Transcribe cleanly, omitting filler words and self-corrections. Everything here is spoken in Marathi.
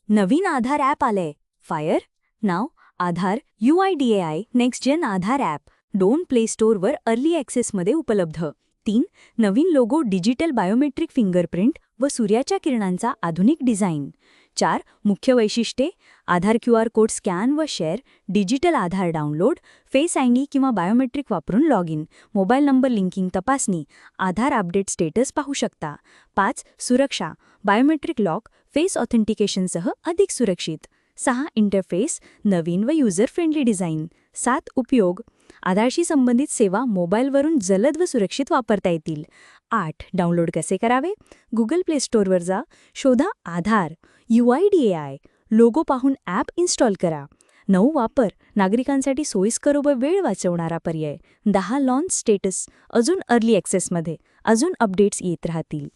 नवीन आधार ॲप आलंय. फायर नाव आधार UIDAI नेक्स्ट जेन आधार ॲप. 2 प्ले स्टोअरवर अर्ली ॲक्सेसमध्ये उपलब्ध. 3 नवीन लोगो डिजिटल बायोमेट्रिक फिंगरप्रिंट व सूर्याच्या किरणांचा आधुनिक डिझाईन. 4 मुख्य वैशिष्ट्ये आधार QR कोड स्कॅन व शेअर, डिजिटल आधार डाउनलोड, फेस ID किंवा बायोमेट्रिक वापरून log in, mobile number linking तपासणी, आधार अपडेट स्टेटस पाहू शकता. 5 सुरक्षा बायोमेट्रिक लॉक, फेस ऑथेंटिकेशनसह अधिक सुरक्षित. 6 इंटरफेस नवीन व युजर फ्रेंडली डिझाईन. 7 उपयोग आधारशी संबंधित सेवा मोबाईलवरून जलद व सुरक्षित वापरता येतील. 8 डाउनलोड कसे करावे? गुगल प्ले स्टोअरवर जा, शोधा आधार UIDAI, लोगो पाहून ॲप इन्स्टॉल करा. 9 वापर नागरिकांसाठी सोयीस्कर व वेळ वाचवणारा पर्याय. 10 लॉन्च स्टेटस अजून अर्ली ॲक्सेसमध्ये, अजून अपडेट्स येत राहतील.